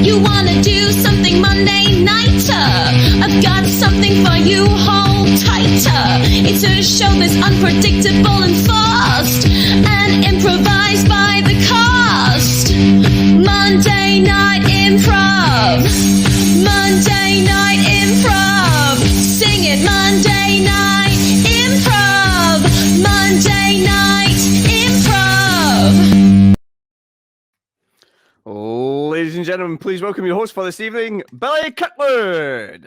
You wanna do something Monday nighter? I've got something for you, hold tighter. It's a show that's unpredictable and fast, and improvised by the cast. Monday Night Improv. Monday Night Improv. Sing it, Monday Night Improv. Monday Night Improv. Ladies and gentlemen, please welcome your host for this evening, Billy Cutler.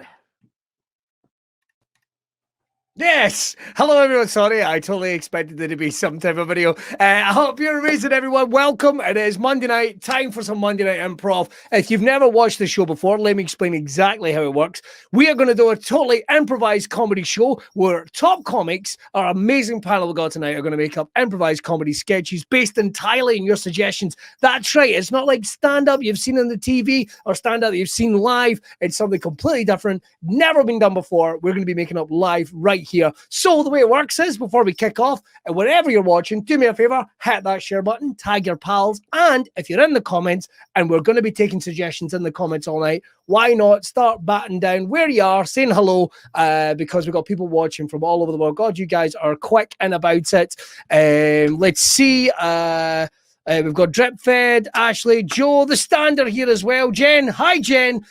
Yes! Hello, everyone. Sorry, I totally expected there to be some type of video. I hope you're amazing, everyone. Welcome. It is Monday night. Time for some Monday Night Improv. If you've never watched the show before, let me explain exactly how it works. We are going to do a totally improvised comedy show where top comics, our amazing panel we got tonight, are going to make up improvised comedy sketches based entirely on your suggestions. That's right. It's not like stand-up you've seen on the TV or stand-up you've seen live. It's something completely different, never been done before. We're going to be making up live right here. So the way it works is, before we kick off, and wherever you're watching, do me a favor, hit that share button, tag your pals, and if you're in the comments, and we're going to be taking suggestions in the comments all night, why not start batting down where you are, saying hello, because we've got people watching from all over the world. God, you guys are quick and about it. Let's see. We've got Drip Fed, Ashley, Joe, the standard here as well. Jen, hi Jen.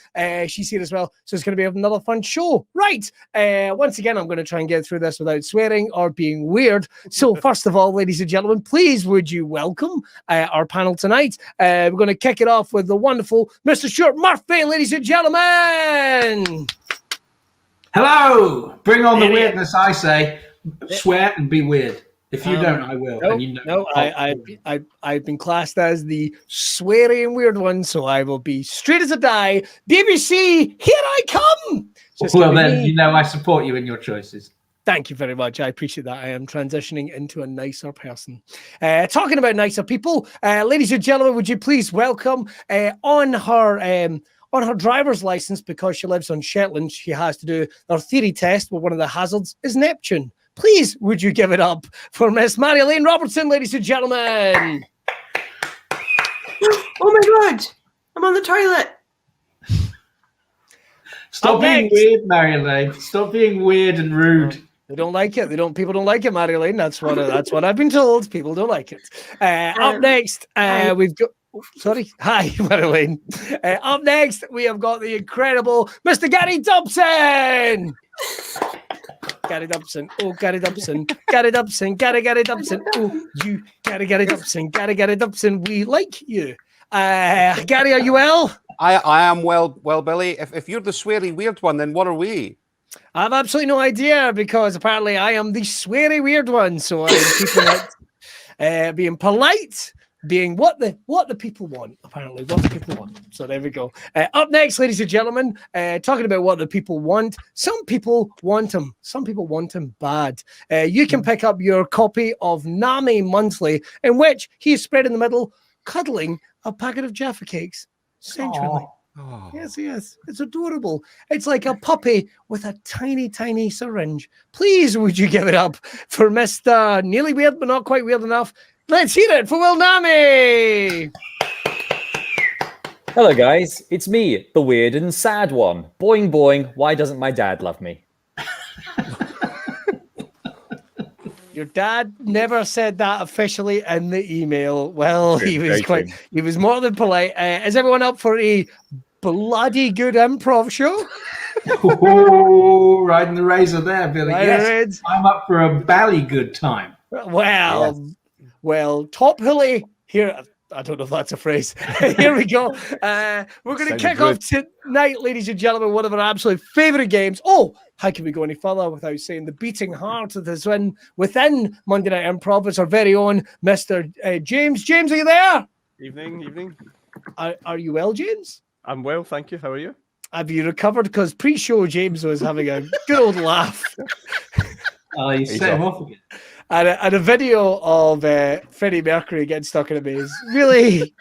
She's here as well. So it's going to be another fun show. Right. Once again, I'm going to try and get through this without swearing or being weird. So first of all, ladies and gentlemen, please would you welcome our panel tonight. We're going to kick it off with the wonderful Mr. Stuart Murphy, ladies and gentlemen. Hello. Bring on the weirdness, I say. Swear and be weird. If you don't, I will. No, and you know, I've been classed as the sweary and weird one, so I will be straight as a die. BBC, here I come. Well, then, you know I support you in your choices. Thank you very much. I appreciate that. I am transitioning into a nicer person. Talking about nicer people, ladies and gentlemen, would you please welcome on her driver's license, because she lives on Shetland, she has to do her theory test where one of the hazards is Neptune. Please, would you give it up for Miss Mary-Elaine Robertson, ladies and gentlemen? Oh my God, I'm on the toilet. Stop being weird, Mary-Elaine. Stop being weird and rude. They don't like it. People don't like it, Mary-Elaine. That's what I've been told. People don't like it. Up next, we've got. Sorry. Hi, Mary-Elaine. Up next, we have got the incredible Mr. Gary Dobson. Gary Dobson, oh Gary Dobson, Gary Dobson, Gary Dobson, oh you, Gary Dobson, Gary Dobson, we like you. Gary, are you well? I am well, Billy. If you're the sweary weird one, then what are we? I have absolutely no idea, because apparently I am the sweary weird one. So I'm keeping it, being polite, being what the people want, apparently, what the people want. So there we go. Up next, ladies and gentlemen, talking about what the people want. Some people want him. Some people want him bad. You can pick up your copy of Nami Monthly, in which he is spread in the middle, cuddling a packet of Jaffa cakes centrally. Oh. Yes, yes. It's adorable. It's like a puppy with a tiny, tiny syringe. Please, would you give it up for Mr. Nearly Weird, but not quite weird enough? Let's hear it for Will Nami. Hello, guys. It's me, the weird and sad one. Boing, boing. Why doesn't my dad love me? Your dad never said that officially in the email. Well, he was more than polite. Is everyone up for a bloody good improv show? Oh, riding the razor there, Billy. Yes, I'm up for a bally good time. Well, top hilly here. I don't know if that's a phrase. Here we go. We're going to kick off tonight, ladies and gentlemen, one of our absolute favorite games. Oh, how can we go any further without saying the beating heart of this within Monday Night Improv? It's our very own Mr. James. James, are you there? Evening. Are you well, James? I'm well, thank you. How are you? Have you recovered? Because pre-show, James was having a good old laugh. Oh, you set him off again. And a video of Freddie Mercury getting stuck in a maze. Really,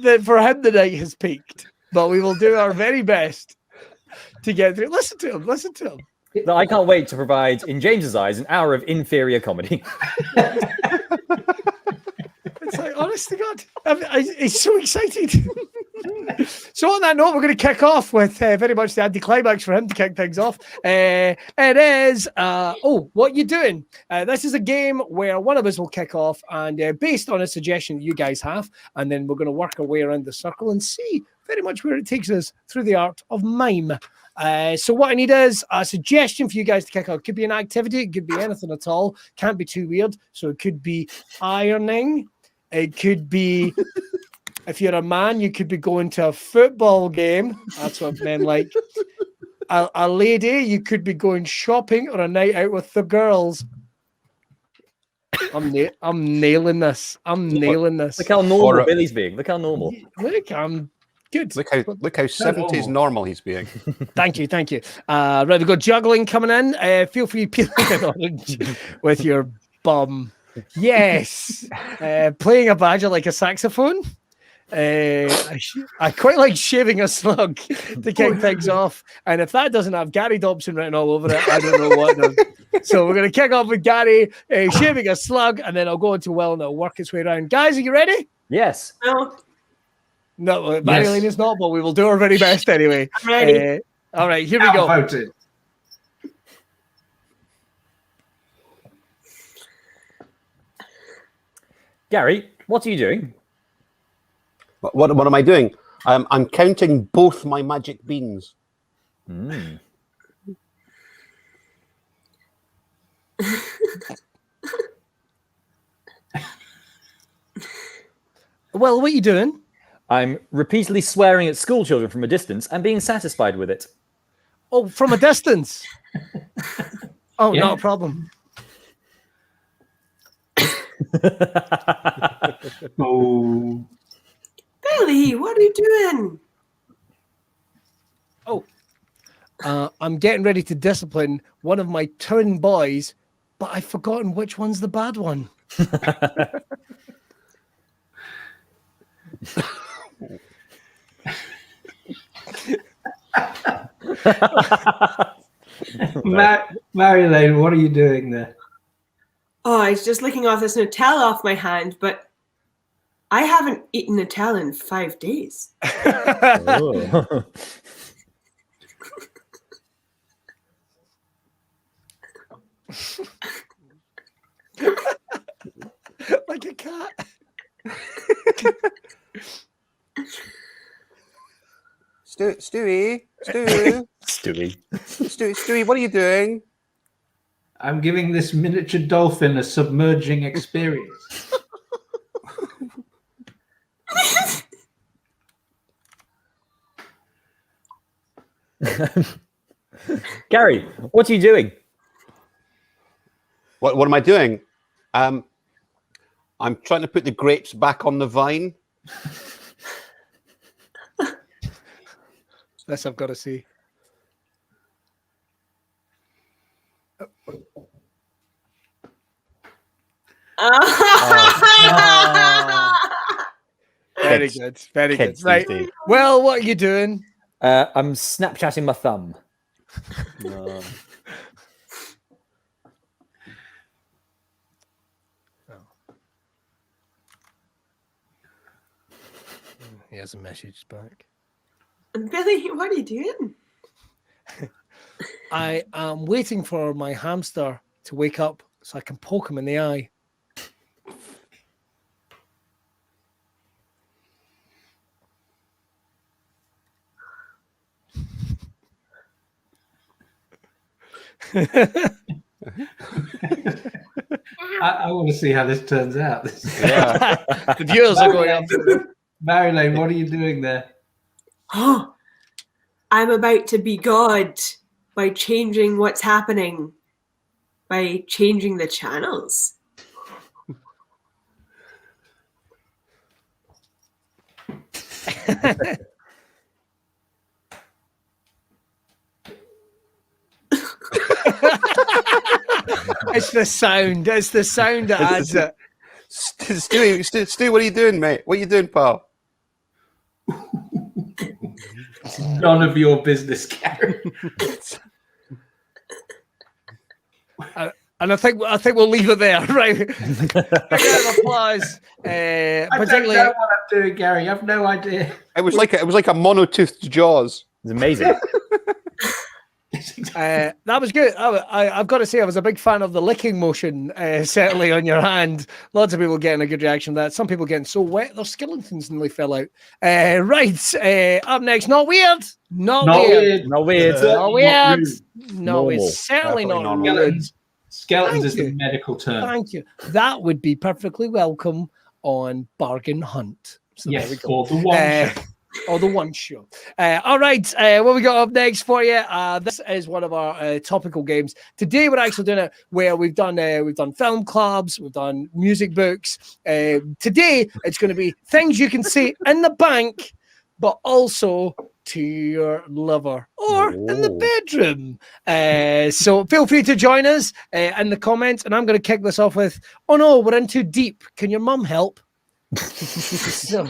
that for him the night has peaked. But we will do our very best to get through. Listen to him. No, I can't wait to provide, in James's eyes, an hour of inferior comedy. It's like, honest to God, he's so excited. So on that note, we're going to kick off with very much the anticlimax for him to kick things off. It is, what you doing? This is a game where one of us will kick off and based on a suggestion that you guys have, and then we're going to work our way around the circle and see very much where it takes us through the art of mime. So what I need is a suggestion for you guys to kick off. It could be an activity. It could be anything at all. Can't be too weird. So it could be ironing. It could be... If you're a man, you could be going to a football game. That's what men like. A lady, you could be going shopping or a night out with the girls. I'm nailing this. I'm nailing this. Look how normal Billy's being. Look how normal. Look, I'm good. Look how 70s normal he's being. Thank you. Right, we've got juggling coming in. Feel free to peel an orange with your bum. Yes. Playing a badger like a saxophone. I quite like shaving a slug to kick things off, and if that doesn't have Gary Dobson written all over it, I don't know what does. So we're going to kick off with Gary shaving a slug, and then I'll go into Will and it'll work its way around. Guys, are you ready? Yes. No, Marilyn is not, but we will do our very best anyway. I'm ready. All right, here we go. Voted. Gary, what are you doing? What am I doing? I'm counting both my magic beans. Well, what are you doing? I'm repeatedly swearing at school children from a distance and being satisfied with it. Oh, from a distance. Oh, Yeah. not a problem. Oh, Billy, what are you doing? I'm getting ready to discipline one of my twin boys, but I've forgotten which one's the bad one. Marilyn, what are you doing there? Oh, I was just licking off this Nutella off my hand, but I haven't eaten Nutella in 5 days. Oh. Like a cat. Stewie, Stewie. what are you doing? I'm giving this miniature dolphin a submerging experience. Gary, what are you doing? What am I doing? I'm trying to put the grapes back on the vine. This I've got to see. Very good. Very good. Kids Right. these days. Well, what are you doing? I'm Snapchatting my thumb. He has a message back. Billy, what are you doing? I am waiting for my hamster to wake up so I can poke him in the eye. I want to see how this turns out. The viewers are going up. Marilyn, what are you doing there? Oh, I'm about to be God by changing what's happening, by changing the channels. It's the sound. It's the sound that adds it. Stewie, what are you doing, mate? What are you doing, pal? None of your business, Gary. And I think we'll leave it there, right? Big round of applause. Particularly, doing, Gary. I've no idea. It was like a mono-toothed Jaws. It's amazing. That was good. I've got to say, I was a big fan of the licking motion, certainly on your hand. Lots of people getting a good reaction to that. Some people getting so wet their skeletons nearly fell out. Right, up next, not weird. Not weird. Not weird. Not weird. rude. No, Normal. it's certainly Definitely not normal. rude. Skeletons Thank is the you. medical term. Thank you. That would be perfectly welcome on Bargain Hunt. So there we Yes, go. or the one. Or the one show. All right, what we got up next for you? This is one of our topical games. Today we're actually doing it where we've done film clubs, we've done music books. Today it's going to be things you can say in the bank, but also to your lover or in the bedroom. So feel free to join us in the comments, and I'm going to kick this off with, oh no, we're in too deep. Can your mum help? So,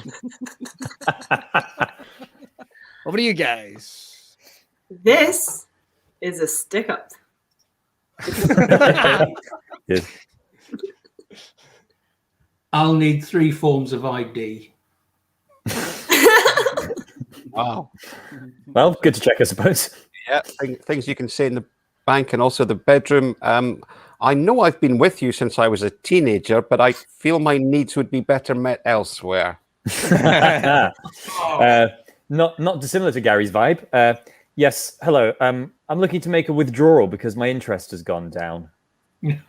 over to you guys. This is a stick up. Good. I'll need 3 forms of ID. Wow. Well, good to check, I suppose. Yeah, things you can say in the bank and also the bedroom. I know I've been with you since I was a teenager, but I feel my needs would be better met elsewhere. Not dissimilar to Gary's vibe. Yes, hello. I'm looking to make a withdrawal because my interest has gone down.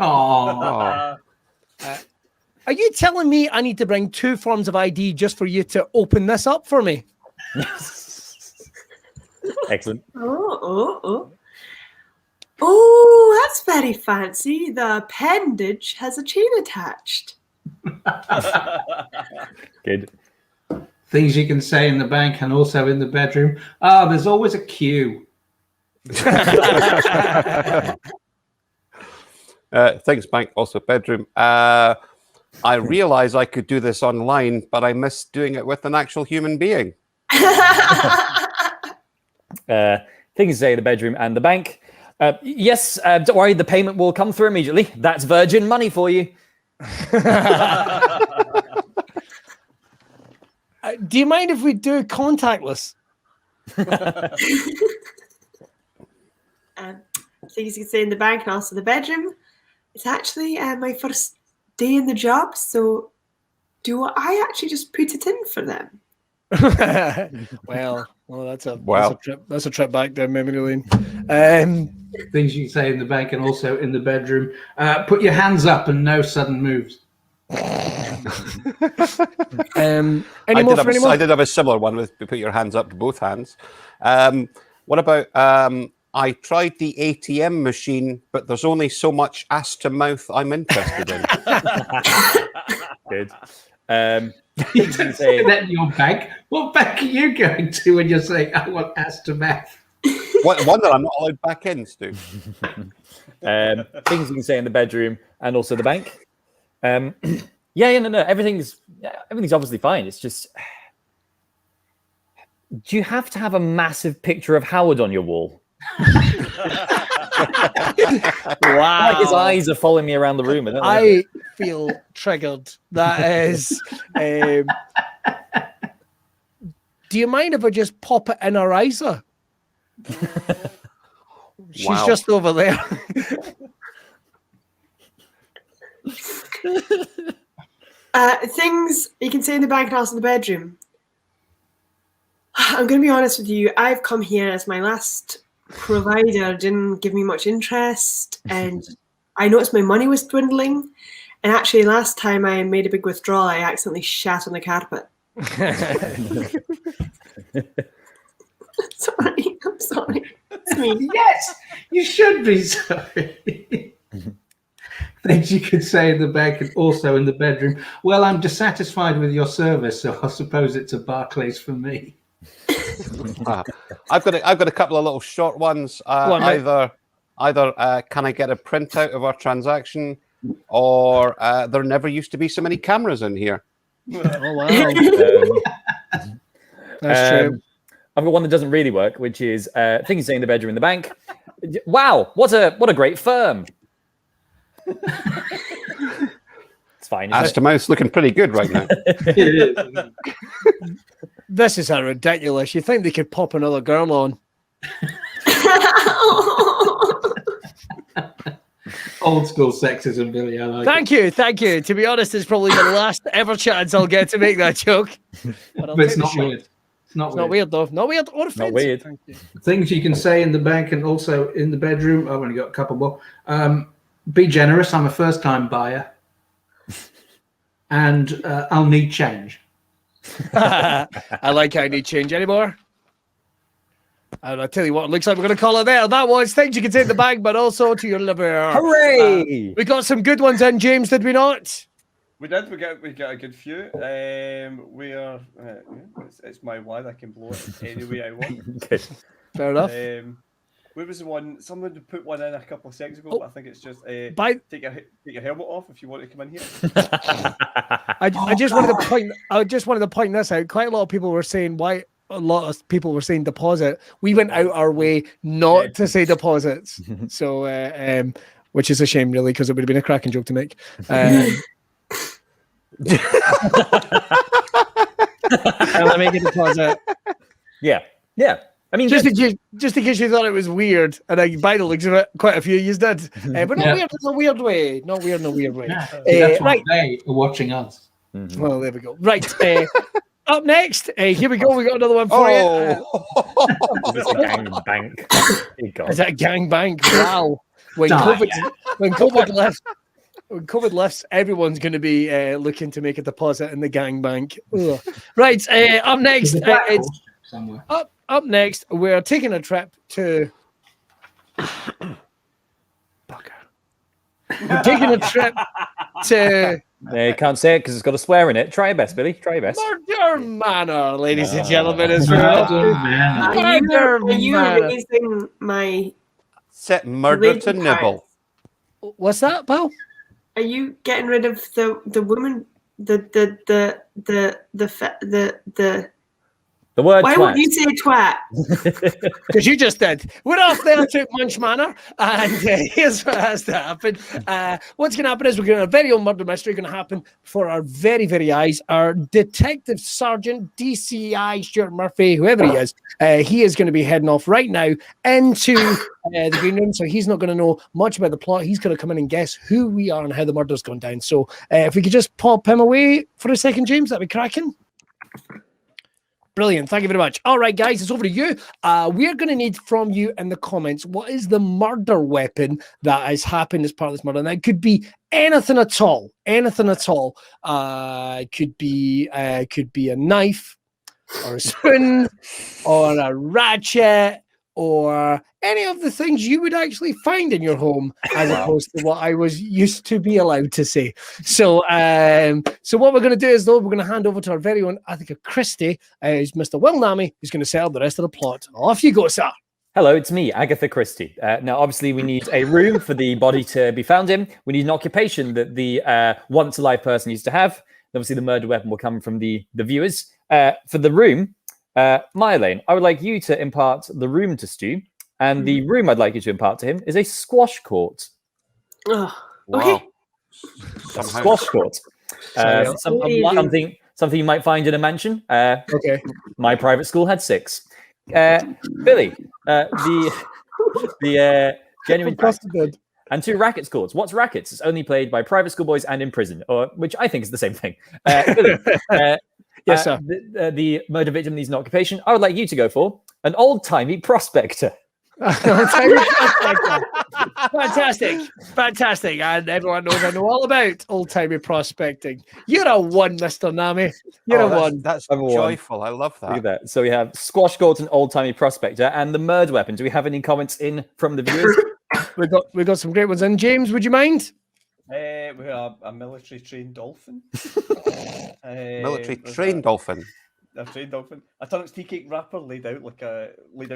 Oh, Are you telling me I need to bring 2 forms of ID just for you to open this up for me? Excellent. Oh, that's very fancy. The appendage has a chain attached. Good. things you can say in the bank and also in the bedroom. There's always a queue. Thanks, bank. Also, bedroom. I realize I could do this online, but I miss doing it with an actual human being. Things to say in the bedroom and the bank. Yes, don't worry, the payment will come through immediately. That's Virgin money for you. Do you mind if we do contactless? Things you can say in the bank and also the bedroom. It's actually my first day in the job, so do I actually just put it in for them? well, that's a Wow. that's a trip back down memory lane. Things you can say in the bank and also in the bedroom. Put your hands up and no sudden moves. Any I more did, for any more? I did have a similar one with put your hands up to both hands. What about I tried the ATM machine, but there's only so much ass to mouth I'm interested in. Good. You don't say that in your bank. What bank are you going to when you're saying, I want ass to mouth? One that I'm not allowed back in, Stu. Things you can say in the bedroom and also the bank. No. Everything's obviously fine. It's just, do you have to have a massive picture of Howard on your wall? Wow. Like his eyes are following me around the room. I feel triggered. That is. Do you mind if I just pop it in her riser? She's Wow. just over there. Things you can say in the bank and also in the bedroom. I'm going to be honest with you. I've come here as my last provider didn't give me much interest, and I noticed my money was dwindling. And actually, last time I made a big withdrawal, I accidentally shat on the carpet. Sorry, I'm sorry. It's me. Yes, you should be sorry. Things you could say in the bank and also in the bedroom. Well, I'm dissatisfied with your service, so I suppose it's a Barclays for me. I've got a couple of little short ones. on, mate. Either can I get a printout of our transaction, or there never used to be so many cameras in here. Oh wow. That's true. I've got one that doesn't really work, which is things you say in the bedroom in the bank. Wow, what a great firm. It's fine. Ass to mouth's looking pretty good right now. This is ridiculous. You think they could pop another girl on? Old school sexism, Billy. I like Thank you. To be honest, it's probably the last ever chance I'll get to make that joke. But But it's not weird. It's not weird. though. Not weird or offensive. Not weird. Thank you. Things you can say in the bank and also in the bedroom. I've only got a couple more. Be generous. I'm a first-time buyer, and I'll need change. I like how I need change anymore. And I tell you what, it looks like we're going to call it there. That was things you can say in the bag, but also to your liver. Hooray! We got some good ones in, James, did we not? We did. We got a good few. We are. It's my wad. I can blow it any way I want. Good. Fair enough. Where was the one? Someone put one in a couple of seconds ago. But I think it's just take your helmet off if you want to come in here. I just wanted to point. I just wanted to point this out. Quite a lot of people were saying why. A lot of people were saying deposit. We went out our way not to say deposits. So, which is a shame, really, because it would have been a cracking joke to make. Let me get a deposit. Yeah. I mean, Just in case you thought it was weird, and by the looks of it, quite a few of you did, but not weird in a weird way. Not weird in a weird way. That's why they are watching us. Well, there we go. Right. Up next, here we go. We got another one for you. is this a gang bank? Is that a gang bank? Wow. When COVID lifts, everyone's going to be looking to make a deposit in the gang bank. Ugh. Right. Up next, Somewhere. Up next, we're taking a trip to. We're taking a trip to. You can't say it because it's got a swear in it. Try your best, Billy. Try your best. Murder Manor, ladies and gentlemen. Is Murder Manor. Are you raising my Set murder to nibble. What's that, pal? Are you getting rid of the woman? The word Why twat. won't you say twat? Because you just did. We're off there to Munch Manor, and here's what has to happen. What's going to happen is we're going to have a very old murder mystery going to happen before our very, very eyes. Our Detective Sergeant, DCI Stuart Murphy, whoever he is going to be heading off right now into the green room, so he's not going to know much about the plot. He's going to come in and guess who we are and how the murder's gone down. So if we could just pop him away for a second, James, that'd be cracking. Brilliant. Thank you very much. All right, guys, it's over to you. We're going to need from you in the comments, what is the murder weapon that has happened as part of this murder? And that could be anything at all. Anything at all. Could be a knife or a spoon or a ratchet or any of the things you would actually find in your home as opposed to what I was used to be allowed to say. So what we're going to do is, though, we're going to hand over to our very own, I think, Christie, who's Mr. Will Nami, who's going to set up the rest of the plot. Off you go, sir. Hello, it's me, Agatha Christie. Now, obviously, we need a room for the body to be found in. We need an occupation that the once alive person used to have. Obviously, the murder weapon will come from the viewers. For the room, Mylane, I would like you to impart the room to Stu. And the room I'd like you to impart to him is a squash court. Oh, Wow. okay. Squash court. Something you might find in a mansion. Okay. My private school had 6. Billy, the genuine racket, and 2 rackets courts. What's rackets? It's only played by private school boys and in prison, or which I think is the same thing. Billy, yes, sir. The murder victim needs an occupation. I would like you to go for an old-timey prospector. Fantastic. And everyone knows I know all about old-timey prospecting. You're a one, Mr. Nami. You're a one. That's I'm a one. joyful. I love that. Look at that. So we have squash court and old-timey prospector and the murder weapon. Do we have any comments in from the viewers? We got some great ones in. James, would you mind? We are a military trained dolphin. Military trained dolphin. A trained dolphin. A Turnix tea cake wrapper laid out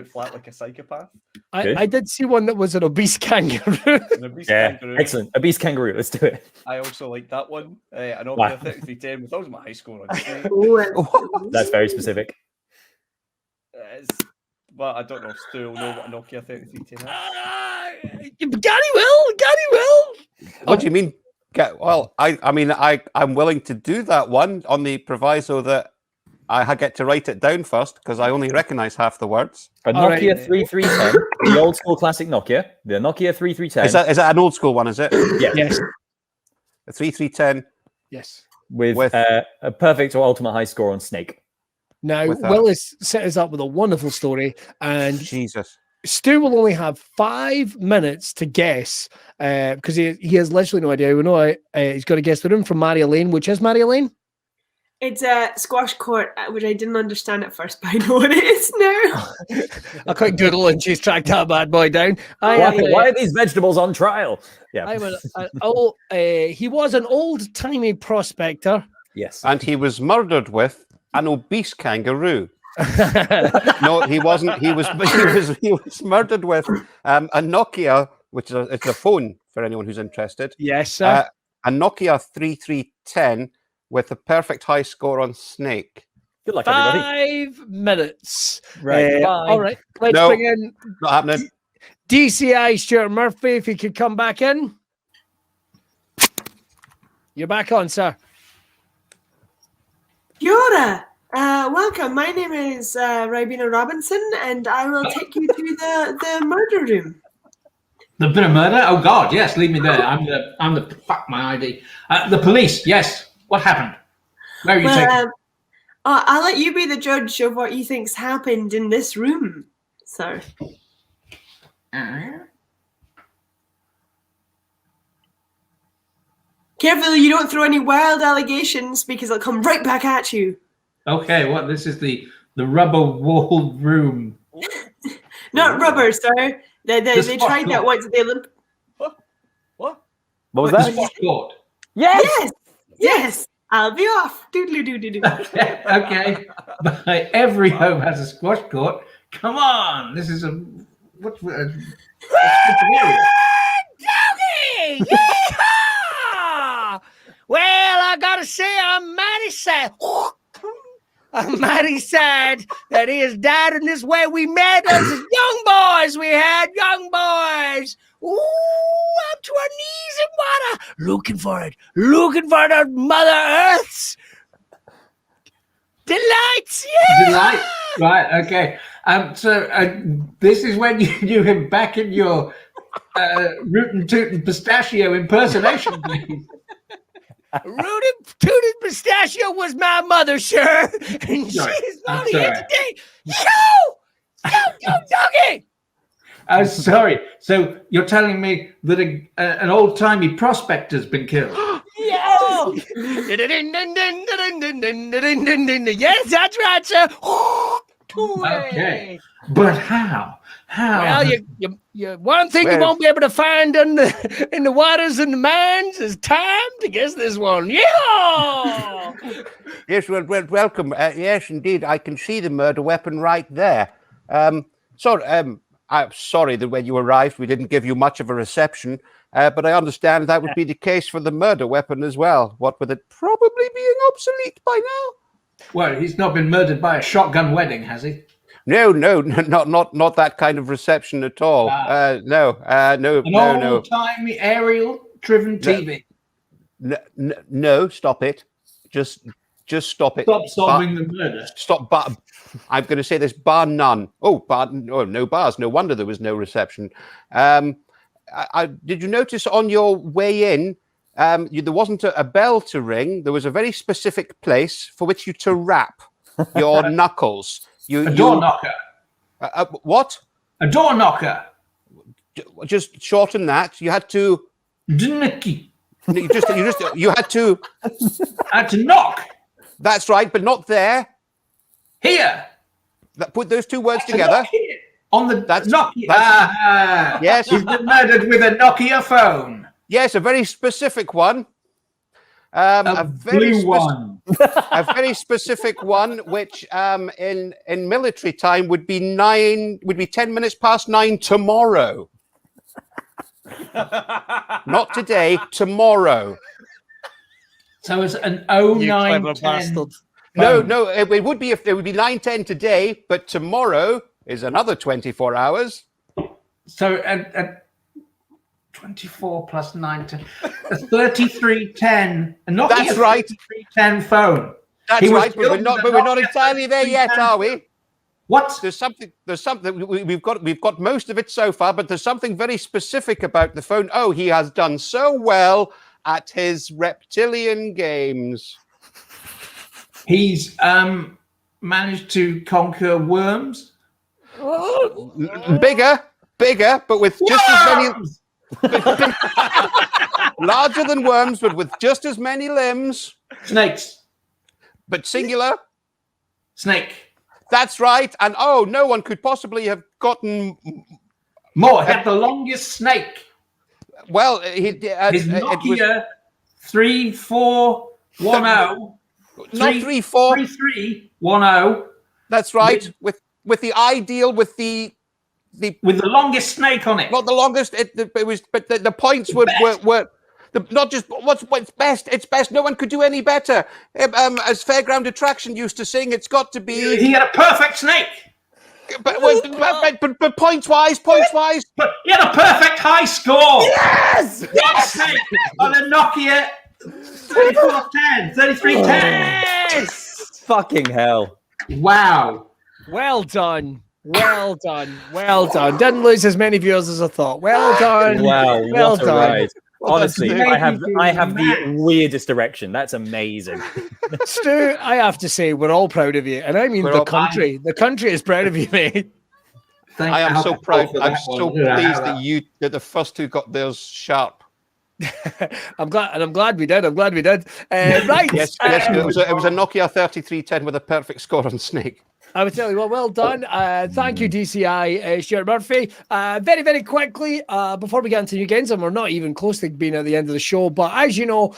flat like a psychopath. I did see one that was an obese kangaroo. An obese kangaroo. Excellent. Obese kangaroo. Let's do it. I also like that one. An Wow. Nokia 3310. That was my high score on. That's very specific. Well, I don't know if Stu will know what a Nokia 3310 is. Gary will. What do you mean? Well, I'm willing to do that one on the proviso that I get to write it down first because I only recognise half the words. A All Nokia right. 3310, the old school classic Nokia, the Nokia 3310. Is that an old school one? Is it? Yeah. Yes. A 3310 Yes. With a perfect or ultimate high score on Snake. Now, With that. Will has set us up with a wonderful story, and Jesus. Stu will only have 5 minutes to guess because he has literally no idea. We know he's got to guess the room from Mary Elaine, which is Mary Elaine. It's a squash court, which I didn't understand at first, but I know what it is now. I quite Google and she's tracked that bad boy down. Why are these vegetables on trial? Yeah. He was an old timey prospector. Yes. And he was murdered with an obese kangaroo. No, he wasn't. He was murdered with a Nokia, which is it's a phone for anyone who's interested. Yes, sir. A Nokia 3310 with a perfect high score on Snake. Good luck, everybody. 5 minutes. Right. Bye. All right. Let's No. bring in Not happening. DCI Stuart Murphy, if you could come back in. You're back on, sir. Kia ora. Welcome. My name is Ribena Robinson, and I will take you to the murder room. There's been a murder? Oh God, yes, leave me there. I'm the fuck my ID. The police, yes. What happened? Where are you taking? I'll let you be the judge of what you think's happened in this room. So. Careful you don't throw any wild allegations because they'll come right back at you. Okay, what? This is the rubber-walled room. Not rubber, sir. They The tried that once at the Olympics. What was The that? squash court. Yes. Yes. I'll be off. Doodly-doo-doo-doo. Okay. But every home has a squash court. Come on. This is a area. Doggy! Yeehaw! Well, I gotta say, I'm mighty sad. I'm mighty sad that he has died in this way. We met as young boys. We had young boys. Ooh, up to our knees in water. Looking for the Mother Earth's delights. Yeah. Delight. Right, okay. So this is when you knew him back in your rootin' tootin' pistachio impersonation days. Rooted Tooted Pistachio was my mother, sir. And Sorry. she's not I'm here sorry. today. Yo, doggy. Sorry. So you're telling me that an old-timey prospector's been killed? Yo. Yes, that's right, sir. Okay. But how? How? Well, you one thing you won't be able to find in the waters and the mines is time to guess this one. Yeah. Yes, well, welcome. Yes, indeed. I can see the murder weapon right there. I'm sorry that when you arrived, we didn't give you much of a reception, but I understand that would be the case for the murder weapon as well. What with it probably being obsolete by now? Well, he's not been murdered by a shotgun wedding, has he? No, not that kind of reception at all. No. An old-timey aerial-driven TV. No, stop it. Just stop it. Stop solving the murder. Stop. I'm going to say this, bar none. No bars. No wonder there was no reception. Did you notice on your way in, there wasn't a bell to ring. There was a very specific place for which you to rap your knuckles. A door knocker. What? A door knocker. Just shorten that. You had to. Dnicky. You had to. I had to knock. That's right, but not there. Here. Put those two words together. Here. On the Nokia. Yes. He's been murdered with a Nokia phone. Yes, a very specific one. A blue one. A very specific one, which in military time would be 10 minutes past 9 tomorrow. Not today, tomorrow. So it's an 0910. No, it would be 9:10 today, but tomorrow is another 24 hours. So 24 plus 9, 10. A 3310. A Nokia That's right. 3310 phone. That's He was right, but we're building not. the But we're not Nokia entirely there yet, are we? What? There's something. We've got most of it so far, but there's something very specific about the phone. Oh, he has done so well at his reptilian games. He's managed to conquer worms. Bigger, but with just as many. Worms! Larger than worms, but with just as many limbs, Snakes. but singular. Snake. That's right. And oh, no one could possibly have gotten More. He had the longest snake. well. His It was Nokia 3410. not 3-4. 3310 That's right. With the ideal, with the with the longest snake on it. not the longest. It was, but the points were not just what's best. It's best. No one could do any better. As Fairground Attraction used to sing, it's got to be. He had a perfect snake. But points wise. But he had a perfect high score. Yes! Yes! On a Nokia 3310. Yes! Fucking hell. Wow. Well done. Well done. Well done. Didn't lose as many viewers as I thought. Well done. Wow, Well what a done. ride. Honestly, Thank I have you, the weirdest erection. That's amazing. Stu, I have to say, we're all proud of you. And I mean We're the all- country. The country is proud of you, mate. Thank I am so proud. for I'm that so one. pleased that you're the first who got theirs sharp. I'm glad we did. Right. Yes, it was a Nokia 3310 with a perfect score on Snake. I would tell you, well done. Thank you, DCI, Stuart Murphy. Very, very quickly, before we get into new games, and we're not even close to being at the end of the show, but as you know,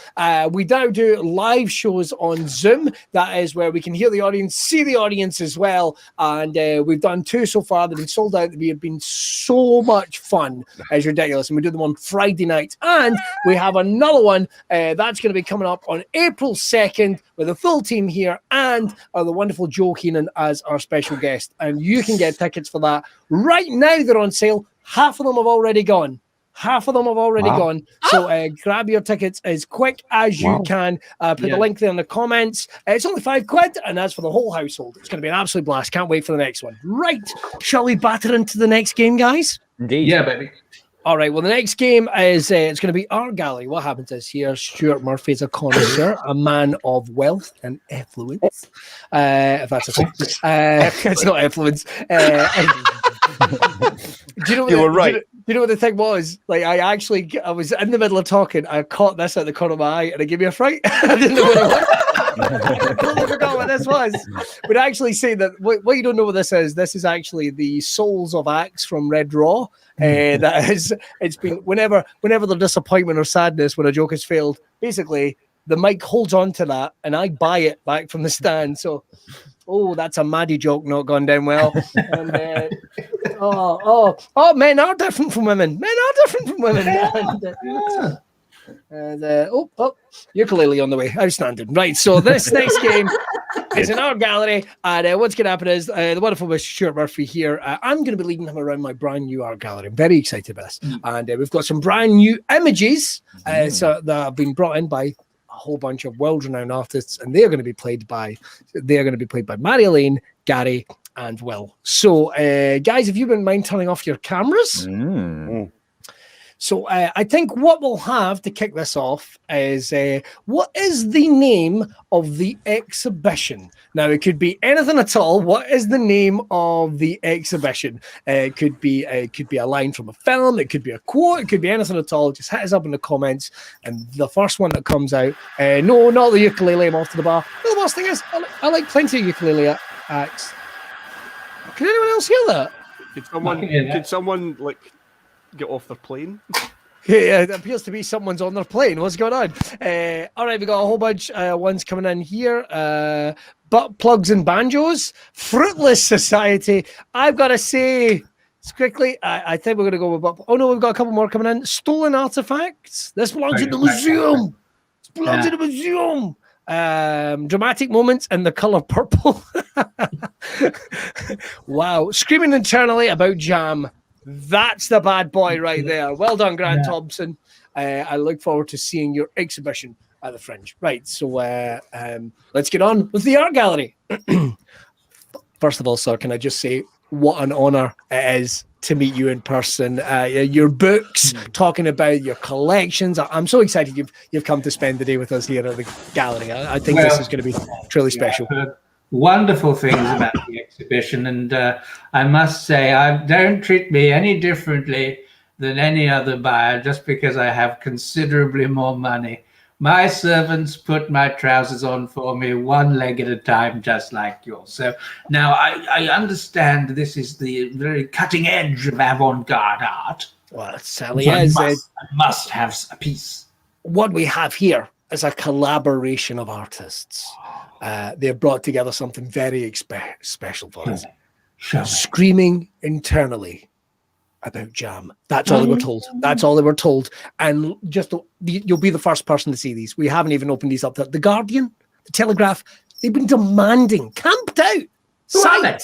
we now do live shows on Zoom. That is where we can hear the audience, see the audience as well. And we've done 2 so far. They've been sold out. They have been so much fun. It's ridiculous. And we do them on Friday nights. And we have another one that's going to be coming up on April 2nd with a full team here and the wonderful Joe Keenan as our special guest. And you can get tickets for that right now. They're on sale. Half of them have already gone. Gone. So grab your tickets as quick as you can. Put the link there in the comments. It's only £5, and that's for the whole household. It's going to be an absolute blast. Can't wait for the next one. Right. Shall we batter into the next game, guys? Indeed. Yeah, baby. All right. Well, the next game is it's going to be our gallery. What happens is here, Stuart Murphy is a connoisseur, a man of wealth and affluence. If that's a thing. It's not affluence. Do you know what You were right. Do you know what the thing was? Like, I was in the middle of talking. I caught this at the corner of my eye, and it gave me a fright. I didn't know what it was. I totally forgot what this was. But actually, say that what you don't know what this is. This is actually the Souls of Axe from Red Raw. That is, it's been whenever there's disappointment or sadness when a joke has failed. Basically, the mic holds on to that, and I buy it back from the stand. So. Oh, that's a Maddie joke not gone down well. And, men are different from women. Ukulele on the way. Outstanding. Right, so this next game is in our gallery. And what's going to happen is the wonderful Mr. Stuart Murphy here. I'm going to be leading him around my brand new art gallery. I'm very excited about this. And we've got some brand new images so that have been brought in by a whole bunch of world-renowned artists, and they're going to be played by Mary Elaine, Gary, and Will. So, guys, if you wouldn't mind turning off your cameras. So I think what we'll have to kick this off is what is the name of the exhibition? Now, it could be anything at all. What is the name of the exhibition? It could be a line from a film. It could be a quote. It could be anything at all. Just hit us up in the comments. And the first one that comes out, no, not the ukulele, I'm off to the bar. The worst thing is, I like plenty of ukulele acts. Can anyone else hear that? Could someone like get off their plane? Yeah, it appears to be someone's on their plane. What's going on? All right, we got a whole bunch ones coming in here. Butt plugs and banjos, Fruitless Society. I've got to say, quickly, I think we're going to go with. Oh no, we've got a couple more coming in. Stolen artifacts. This belongs in the museum. This belongs in the museum. Dramatic moments in the color purple. Wow, screaming internally about jam. That's the bad boy right there. Well done, Grant Thompson. I look forward to seeing your exhibition at the Fringe. Right, so let's get on with the art gallery. First of all, sir, can I just say what an honor it is to meet you in person. Your books, talking about your collections. I'm so excited you've come to spend the day with us here at the gallery. I think this is going to be truly special. Wonderful things about the exhibition, and I must say, don't treat me any differently than any other buyer just because I have considerably more money. My servants put my trousers on for me one leg at a time, just like yours. So now I understand this is the very cutting edge of avant-garde art. Well, it certainly is. I must have a piece. What we have here is a collaboration of artists. They've brought together something very special for us. Screaming internally about jam. That's all they were told. That's all they were told. And just you'll be the first person to see these. We haven't even opened these up. The Guardian, the Telegraph, they've been demanding, camped out. Who are they?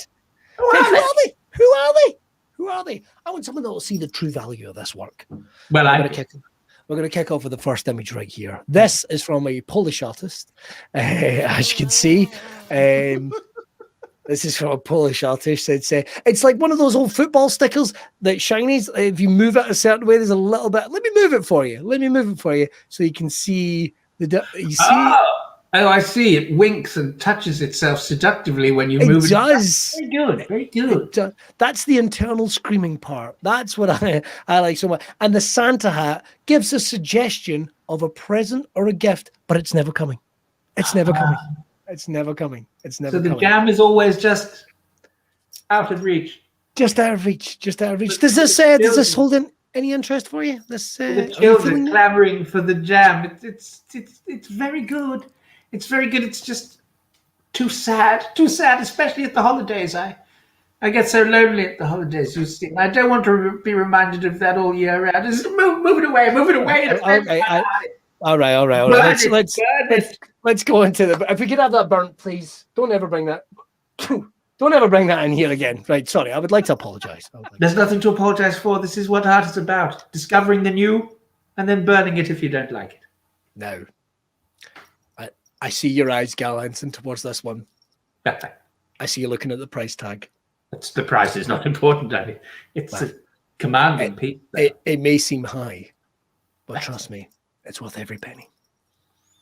Who are they? I want someone that will see the true value of this work. Well, we're going to kick off with the first image right here. This is from a Polish artist, as you can see. This is from a Polish artist. It's like one of those old football stickers that shinies. If you move it a certain way, there's a little bit. Let me move it for you so you can see you see. Oh, I see. It winks and touches itself seductively when you move it. It does. Very good. Very good. That's the internal screaming part. That's what I like so much. And the Santa hat gives a suggestion of a present or a gift, but it's never coming. It's never coming. It's never coming. It's never coming. So the jam is always just out of reach. Just out of reach. Does this hold any interest for you? The children clamoring for the jam. It's very good. It's very good. It's just too sad, especially at the holidays. I get so lonely at the holidays. You see, I don't want to be reminded of that all year round. Just move it away. All right. Let's go into the. If we could have that burnt, please. Don't ever bring that. Don't ever bring that in here again. Right? Sorry, I would like to apologize. There's nothing to apologize for. This is what art is about: discovering the new, and then burning it if you don't like it. No. I see your eyes glancing towards this one. I see you looking at the price tag. The price is not important, Daddy. It's a commanding piece. It may seem high, but trust me, it's worth every penny.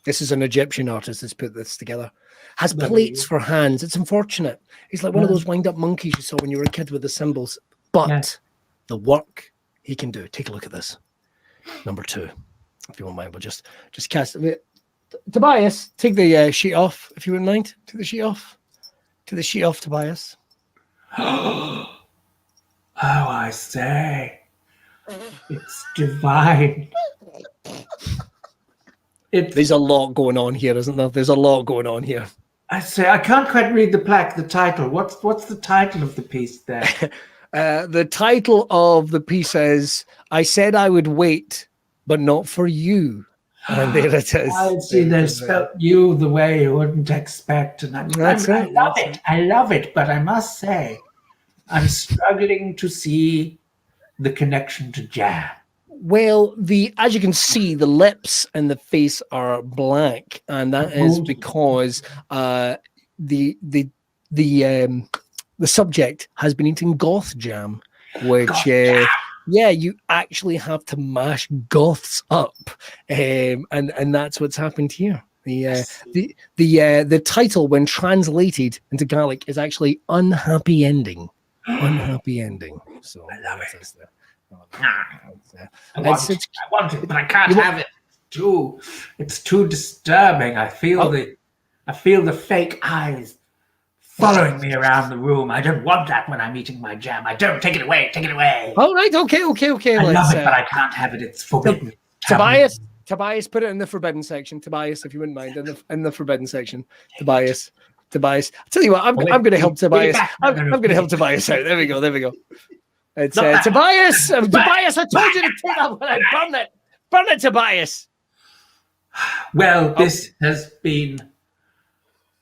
This is an Egyptian artist that's put this together. Has plates for hands. It's unfortunate. He's like one of those wind-up monkeys you saw when you were a kid with the symbols. But the work he can do. Take a look at this. Number 2. If you won't mind, we'll just cast it. Tobias, take the sheet off, if you wouldn't mind. Take the sheet off. Take the sheet off, Tobias. Oh, I say. It's divine. There's a lot going on here, isn't there? There's a lot going on here. I say, I can't quite read the plaque, the title. What's the title of the piece there? The title of the piece is, I said I would wait, but not for you. And there it is. I see they spelt you the way you wouldn't expect. And I love it. But I must say, I'm struggling to see the connection to jam. Well, as you can see, the lips and the face are black, and that is because the subject has been eating goth jam, which you actually have to mash goths up, and that's what's happened here. The title, when translated into Gaelic, is actually "unhappy ending." Unhappy ending. So I love it. I want it, but I can't have it. It's too disturbing. I feel the fake eyes following me around the room. I don't want that when I'm eating my jam. I don't. Take it away. All right. Okay. I love it, but I can't have it. It's forbidden. Tobias, put it in the forbidden section. Tobias, if you wouldn't mind, in the forbidden section. Tobias. I'll tell you what. I'm going to help Tobias. I'm going to help Tobias out. There we go. It's Tobias. Tobias, I told you to take that when I burn it. Burn it, Tobias. Well, this has been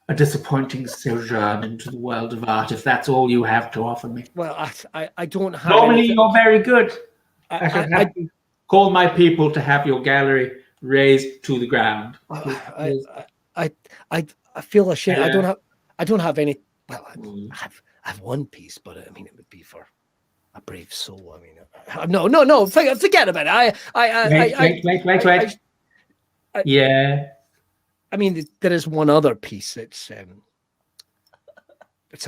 a disappointing sojourn into the world of art, if that's all you have to offer me. Well, I don't have. Normally, anything- you're very good. I should I- have to call my people to have your gallery razed to the ground. I feel ashamed. I don't have any. Well, Mm. I have one piece, but I mean, it would be for a brave soul. I mean, no. Forget about it. Wait. Yeah. I mean, there is one other piece. It's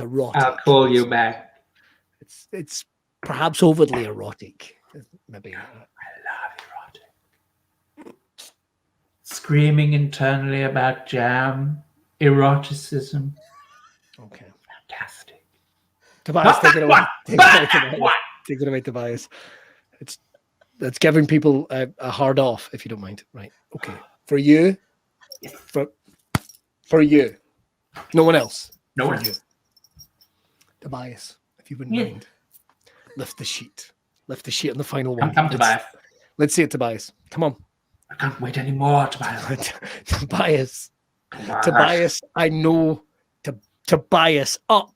erotic. I'll call you back. It's perhaps overly erotic. Maybe. I love erotic. Screaming internally about jam, eroticism. Okay. Fantastic. Tobias, Not take it that away. one! Take Not it away, that Tobias. one! Take it away, Tobias. It's giving people a hard off, if you don't mind. Right. Okay. For you. For you. No one else. No For one. you. Tobias, if you wouldn't Yeah. mind. Lift the sheet. Lift the sheet on the final one. Come, Tobias. Let's see it, Tobias. Come on. I can't wait anymore, Tobias. Tobias. Tobias, I know. Tobias, up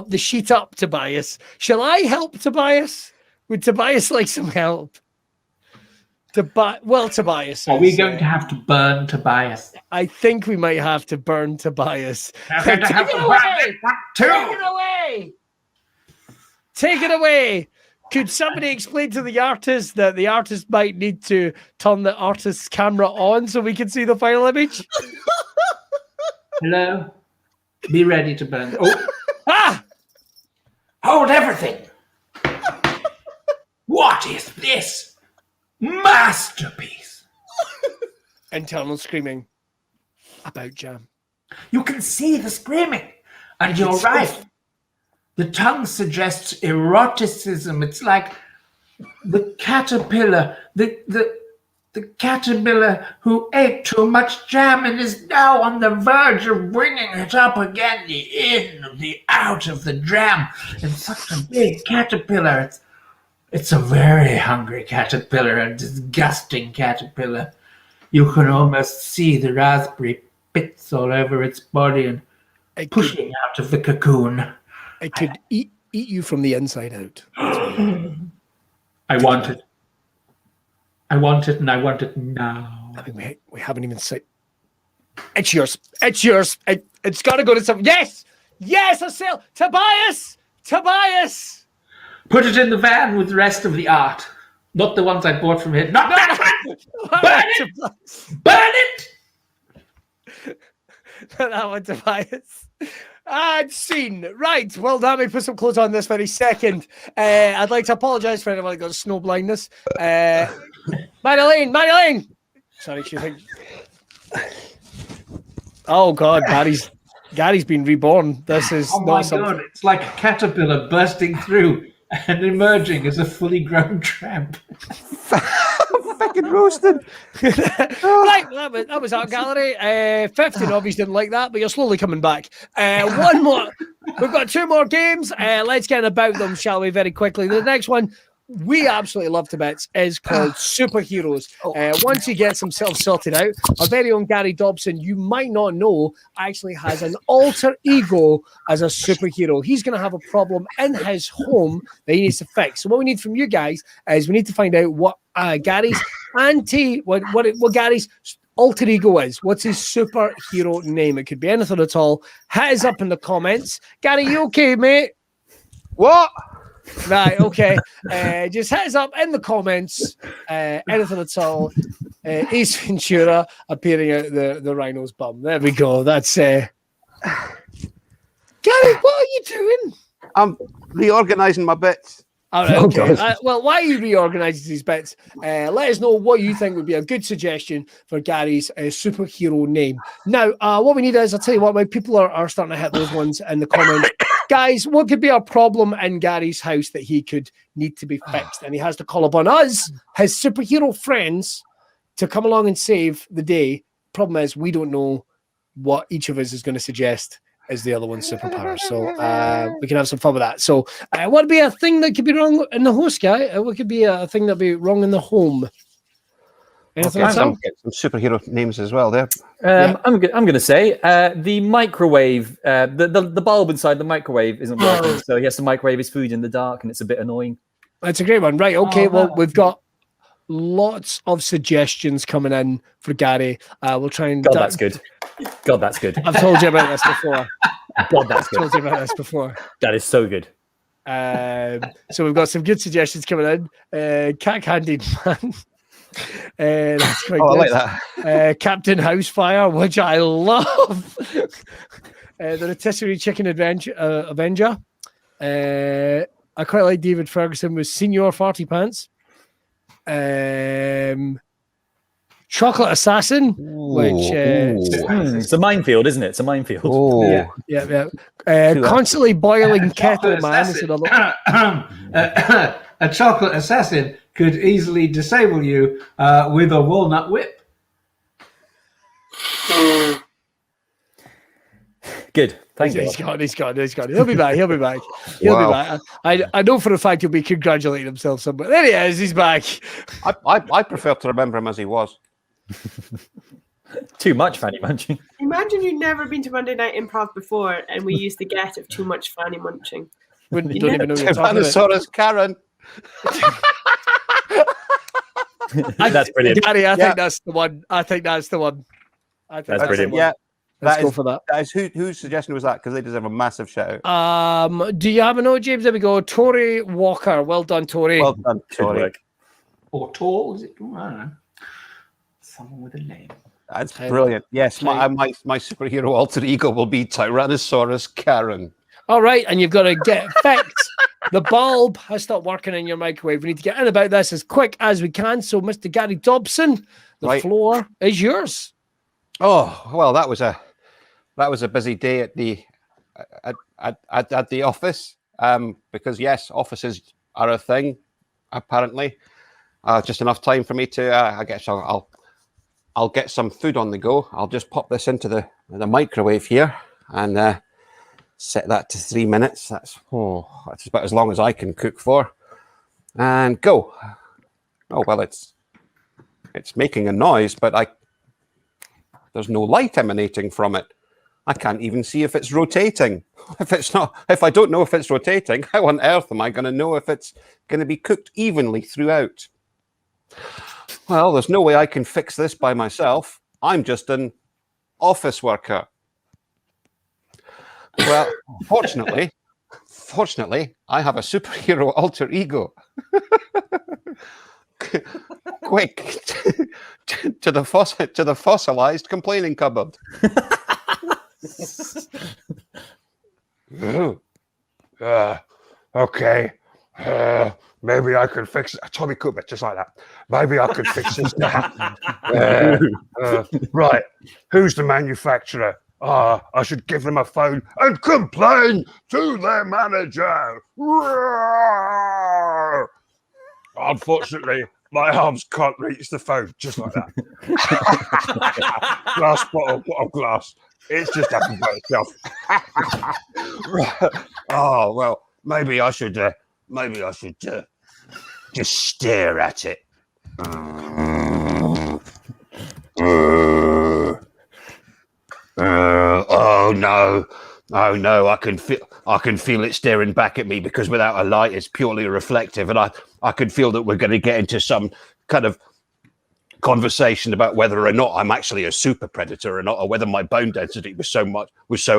the sheet, up, Tobias. Shall I help, Tobias? Would Tobias like some help? Tobias. Are we going to have to burn Tobias? I think we might have to burn Tobias. We're going to have to burn one, Take too. it away. Take it away. Could somebody explain to the artist that the artist might need to turn the artist's camera on so we can see the final image? Hello? Be ready to burn. Oh, Ah! hold everything. What is this? Masterpiece. Internal screaming about jam. You can see the screaming. And you're right. The tongue suggests eroticism. It's like the caterpillar, the caterpillar who ate too much jam and is now on the verge of bringing it up again, the in, the out of the jam. It's such a big caterpillar. It's a very hungry caterpillar, a disgusting caterpillar. You can almost see the raspberry bits all over its body and pushing out of the cocoon. It could eat you from the inside out. I want it. I want it, and I want it now. I mean, we haven't even said. It's yours. It's yours. It's got to go to some. Yes, I sell. Tobias. Put it in the van with the rest of the art. Not the ones I bought from here. Not that one! Burn it! Burn it! That one, Tobias. And scene. Right. Well, let me put some clothes on this very second. I'd like to apologise for anyone who got snow blindness. Madeline! Sorry, she thinks. Oh God, Gary's been reborn. This is Oh not my something. God, it's like a caterpillar bursting through and emerging as a fully grown tramp. Fucking roasted. Right, that was Art Gallery. 15 obviously didn't like that, but you're slowly coming back. One more. We've got two more games. Let's get about them, shall we, very quickly. The next one we absolutely love to bits is called Superheroes. Once he gets himself sorted out, our very own Gary Dobson, you might not know, actually has an alter ego as a superhero. He's going to have a problem in his home that he needs to fix. So what we need from you guys is we need to find out what Gary's what Gary's alter ego is. What's his superhero name? It could be anything at all. Hit us up in the comments. Gary, you okay, mate? What? Right, okay. Just hit us up in the comments. Anything at all. Ace Ventura appearing out the rhino's bum. There we go. That's Gary, what are you doing? I'm reorganising my bits. All right, okay. Well, why are you reorganising these bits? Let us know what you think would be a good suggestion for Gary's superhero name. Now, what we need is, I'll tell you what, when people are starting to hit those ones in the comments. Guys, what could be a problem in Gary's house that he could need to be fixed? And he has to call upon us, his superhero friends, to come along and save the day. Problem is, we don't know what each of us is going to suggest as the other one's superpower. So we can have some fun with that. So what would be a thing that could be wrong in the house, guy? What could be a thing that would be wrong in the home? Anything Get else? some superhero names as well there. I'm going to say the microwave, the bulb inside the microwave isn't working, so he has to microwave his food in the dark, and it's a bit annoying. That's a great one. Right. Okay. Well, we've got lots of suggestions coming in for Gary. We'll try and. God, that's good. God, that's good. I've told you about this before. God, that's good. Told you about this before. That is so good. So we've got some good suggestions coming in. Cat Candy Man. That's quite I good. like that. Captain Housefire, which I love. The Rotisserie Chicken Avenger. I quite like David Ferguson with Senior Farty Pants. Chocolate Assassin, which it's a minefield, isn't it? It's a minefield. Oh, yeah. Constantly boiling kettle man is another. A chocolate assassin could easily disable you with a walnut whip. Good. Thank you. He's got. He'll be back. He'll be back. I know for a fact he'll be congratulating himself somewhere. There he is. He's back. I prefer to remember him as he was. Too much fanny munching. Imagine you'd never been to Monday Night Improv before, and we used the get of too much fanny munching. You don't even know what you're talking about. Tyrannosaurus Karen. That's brilliant. Gary, I think that's the one. That's brilliant. Yeah. Let's go for that. That is whose suggestion was that? Because they deserve a massive shout out. Do you have a note, James? There we go. Tory Walker. Well done, Tory. Well done, Good Tory. work. Or tall, is it? I don't know. Someone with a name. That's brilliant. Yes, my superhero alter ego will be Tyrannosaurus Karen. All right, and you've got to get fixed. The bulb has stopped working in your microwave. We need to get in about this as quick as we can. So, Mr. Gary Dobson, the floor is yours. Oh well, that was a busy day at the office. Because yes, offices are a thing. Apparently, just enough time for me to. I guess I'll get some food on the go. I'll just pop this into the microwave here and set that to 3 minutes. That's about as long as I can cook for. And go. Oh well, it's making a noise, but there's no light emanating from it. I can't even see if it's rotating. If I don't know if it's rotating, how on earth am I going to know if it's going to be cooked evenly throughout? Well, there's no way I can fix this by myself. I'm just an office worker. Well, fortunately, I have a superhero alter ego. Quick to the fossilized complaining cupboard. Okay. Maybe I could fix it. Tommy Cooper, just like that. Maybe I could fix this now. Right. Who's the manufacturer? I should give them a phone and complain to their manager. Unfortunately, my arms can't reach the phone, just like that. Bottle of glass. It's just happened by itself. Right. Oh well, maybe I should just stare at it. Oh no, I can feel it staring back at me, because without a light it's purely reflective, and I can feel that we're going to get into some kind of conversation about whether or not I'm actually a super predator or not, or whether my bone density was so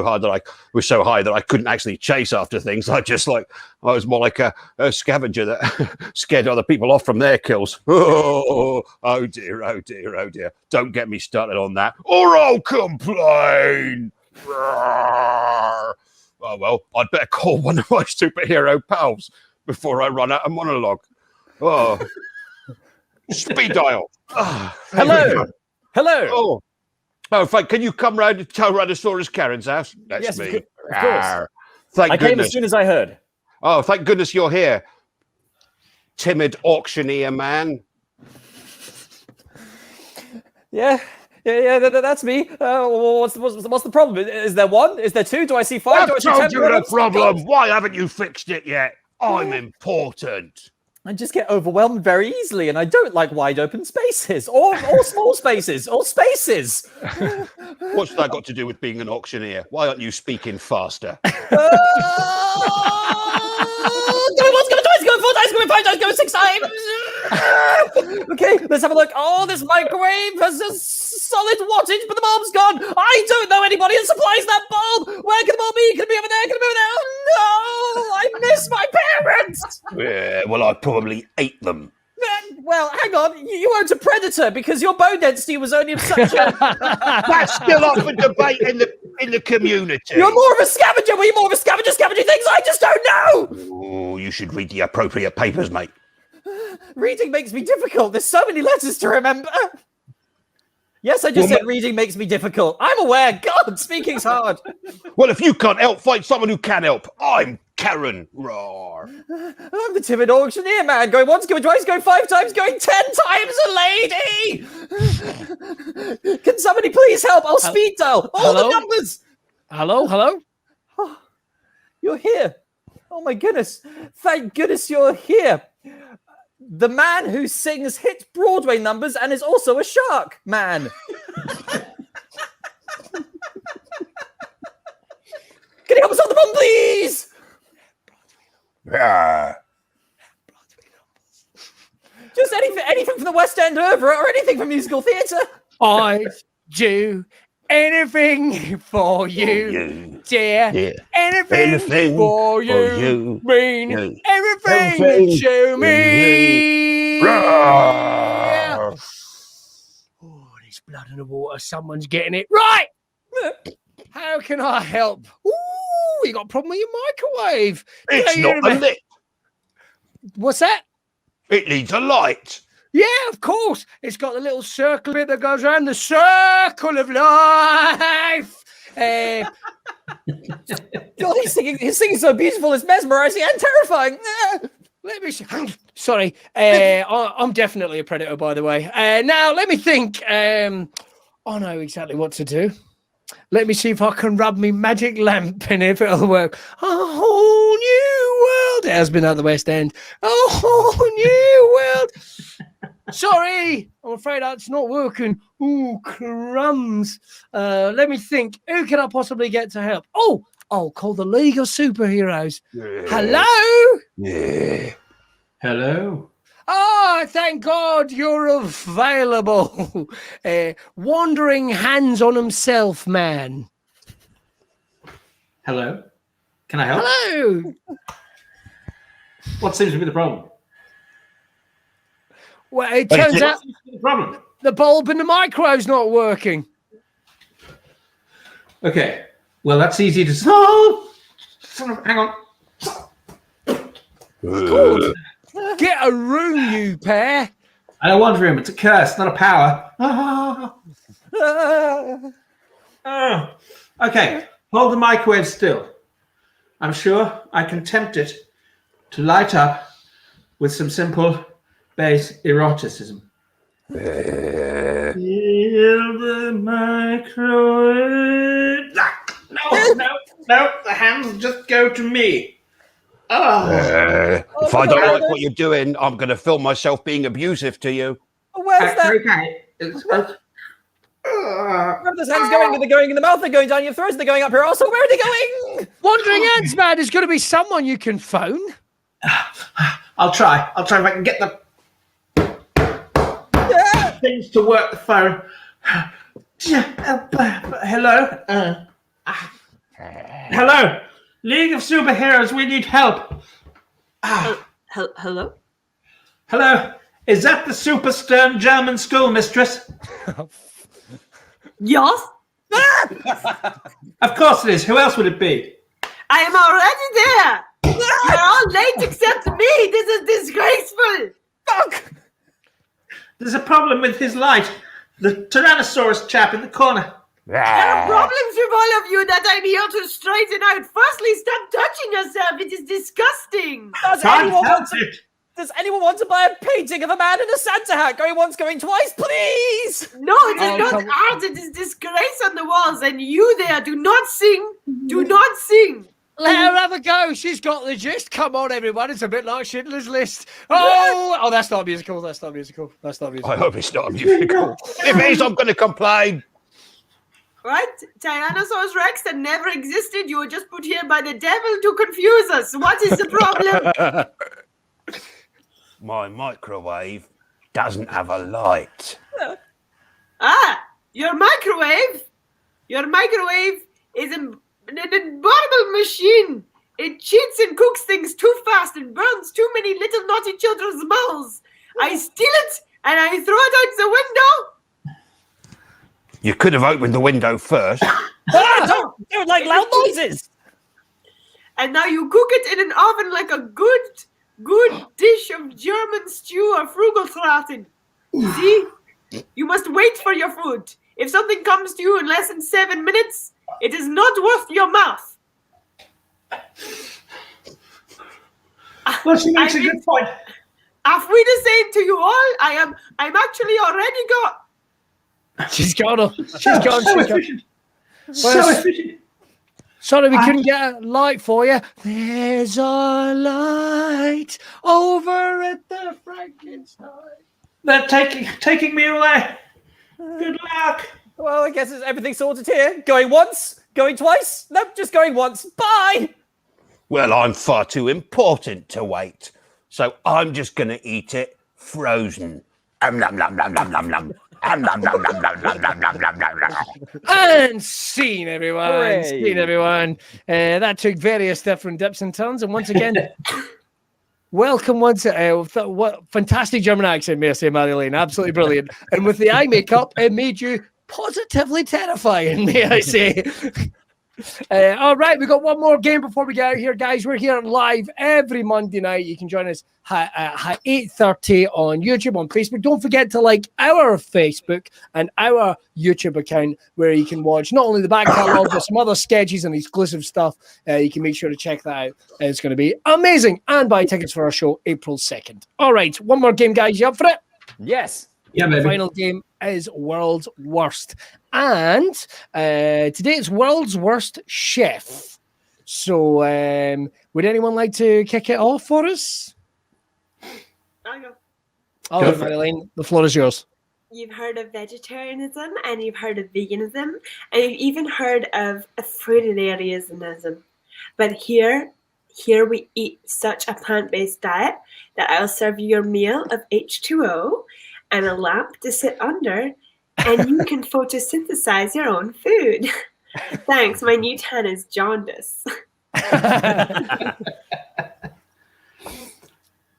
high that I couldn't actually chase after things. I was more like a scavenger that scared other people off from their kills. Oh dear. Don't get me started on that, or I'll complain. Oh well, I'd better call one of my superhero pals before I run out of monologue. Oh, speed dial. Hello. Oh, fine. Can you come round to Tyrannosaurus Karen's house? That's Yes, me. of course. Thank I goodness. came as soon as I heard. Oh, thank goodness you're here, timid auctioneer man. Yeah, that's me. What's the problem? Is there one? Is there two? Do I see five? I've told you the problem. Why haven't you fixed it yet? I'm important. I just get overwhelmed very easily, and I don't like wide open spaces or small spaces or spaces. What's that got to do with being an auctioneer? Why aren't you speaking faster? Going once, going twice, going 4 times, going 5 times, going 6 times. Okay, let's have a look. Oh, this microwave has a solid wattage, but the bulb's gone. I don't know anybody that supplies that bulb. Where can the bulb be? Can it be over there? Can it be over there? Oh, no, I miss my parents. Yeah, well, I probably ate them. Well, hang on. You weren't a predator because your bone density was only of such a... That's still up for debate in the community. You're more of a scavenger. Were you more of a scavenger scavenging things? I just don't know. Oh, you should read the appropriate papers, mate. Reading makes me difficult. There's so many letters to remember. Yes, I just said reading makes me difficult. I'm aware. God, speaking's hard. Well, if you can't help, find someone who can help. I'm Karen. Roar. I'm the timid auctioneer man. Going once, going twice, going 5 times, going 10 times a lady. Can somebody please help? I'll speed dial. All the numbers. Hello? Oh, you're here. Oh my goodness. Thank goodness you're here. The man who sings hit Broadway numbers and is also a shark man. Can you help us on the phone, please? Just anything from the West End Opera or anything from musical theatre. I do anything for you, dear. Yeah. Anything for you. Mean everything to me. Yeah. Oh, there's blood in the water. Someone's getting it right. How can I help? Ooh, you got a problem with your microwave. It's not a lit. What's that? It needs a light. Yeah, of course. It's got the little circle bit that goes around the circle of life. God, he's singing so beautiful, it's mesmerizing and terrifying. Let me see. Sorry, I'm definitely a predator, by the way. Now, let me think. I know exactly what to do. Let me see if I can rub me magic lamp and if it'll work. A whole new world. It has been at the West End. A whole new world. Sorry, I'm afraid that's not working. Ooh, crumbs. Let me think. Who can I possibly get to help? Oh, I'll call the League of Superheroes. Yeah. Hello? Yeah. Hello. Oh, thank God you're available. Wandering hands on himself, man. Hello. Can I help? Hello. What seems to be the problem? Well, it turns out The problem. the bulb in the microwave's not working. Okay. Well, that's easy to solve. Hang on. Get a room, you pair. I don't want room. It's a curse, not a power. Okay. Hold the microwave still. I'm sure I can tempt it to light up with some simple bass eroticism. Feel the microwave. No. The hands just go to me. If I don't like what you're doing, I'm going to film myself being abusive to you. Where's that? Okay. Where are those hands going? Are they going in the mouth? They're going down your throat? They're going up your arse? Where are they going? Wandering hands, man. There's got to be someone you can phone. I'll try if I can get the things to work the phone. Hello? Hello? League of Superheroes, we need help. Hello? Hello? Is that the super stern German schoolmistress? Yes? Of course it is. Who else would it be? I am already there. You're all late except me. This is disgraceful. Fuck! There's a problem with his light. The Tyrannosaurus chap in the corner. There are problems with all of you that I'm here to straighten out. Firstly, stop touching yourself. It is disgusting. Does anyone want to buy a painting of a man in a Santa hat? Going once, going twice, please. No, it is not art. It is disgrace on the walls. And you there, do not sing. Do not sing. Let her have a go. She's got the gist. Come on, everyone. It's a bit like Schindler's List. Oh, that's not musical. That's not musical. That's not musical. I hope it's not a musical. If it is, I'm going to complain. Right? Tyrannosaurus Rex that never existed. You were just put here by the devil to confuse us. What is the problem? My microwave doesn't have a light. Your microwave? Your microwave is an horrible machine. It cheats and cooks things too fast and burns too many little naughty children's mouths. I steal it and I throw it out the window. You could have opened the window first. Don't like loud noises. And now you cook it in an oven like a good dish of German stew or Frugeltraten. See? You must wait for your food. If something comes to you in less than 7 minutes, it is not worth your mouth. Well, she makes a good point. After the same to you all, I'm actually already got. She's gone. So efficient. So efficient. Sorry, we couldn't get a light for you. There's a light over at the Frankenstein. They're taking me away. Good luck. Well, I guess everything's sorted here. Going once, going twice. Nope, just going once. Bye. Well, I'm far too important to wait. So I'm just going to eat it frozen. Nom, nom, nom, nom, nom, nom, nom. Nom, nom, nom, nom, nom, nom, nom, nom, nom, nom, nom. And scene, everyone. Hooray. Scene, everyone. That took various different dips and turns. And once again, welcome once. What fantastic German accent, may I say, Madeline. Absolutely brilliant. And with the eye makeup, it made you positively terrifying, may I say. All right, we got one more game before we get out here, guys. We're here live every Monday night. You can join us at 8:30 on YouTube, on Facebook. Don't forget to like our Facebook and our YouTube account, where you can watch not only the back catalogue but some other sketches and exclusive stuff. You can make sure to check that out. It's going to be amazing. And buy tickets for our show April 2nd. All right, one more game, guys. You up for it? Yes. Yeah, The baby. final game is World's Worst. And today it's World's Worst Chef. So would anyone like to kick it off for us? I go. All Go right, for it. Madeline, the floor is yours. You've heard of vegetarianism, and you've heard of veganism, and you've even heard of fruitarianism. But here we eat such a plant-based diet that I'll serve you your meal of H2O and a lamp to sit under, and you can photosynthesize your own food. Thanks, my new tan is jaundice.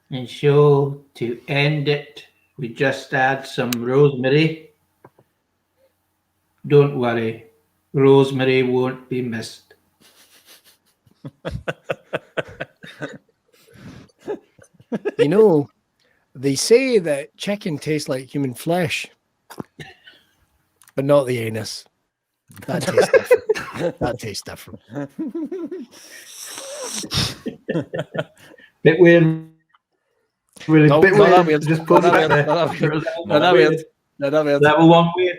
And so to end it, we just add some rosemary. Don't worry, rosemary won't be missed. You know, they say that chicken tastes like human flesh, but not the anus. That tastes different. That tastes different. Bit weird. Really, No, bit not that weird. weird. Just put Not it that back weird. there. Not that weird. Not that weird. Level 1 weird,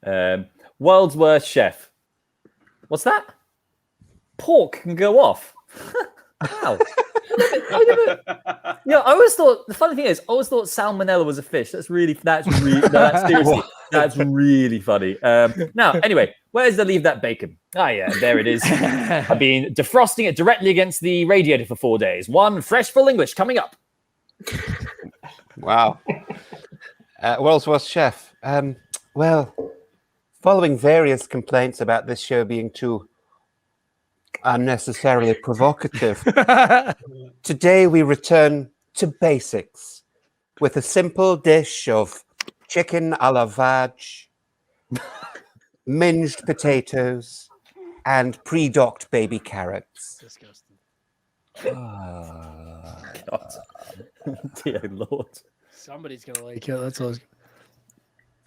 mate. World's Worst Chef. What's that? Pork can go off. Wow. I always thought, the funny thing is, I always thought salmonella was a fish. That's really seriously, that's really funny. Now, anyway, where's the leave that bacon? Ah, yeah, there it is. I've been defrosting it directly against the radiator for 4 days. One fresh full English coming up. Wow. World's Worst Chef. Well, following various complaints about this show being too unnecessarily provocative, today we return to basics with a simple dish of chicken a la vage, minged potatoes, and pre-docked baby carrots. Disgusting. God. Dear Lord. Somebody's gonna like it. That's all.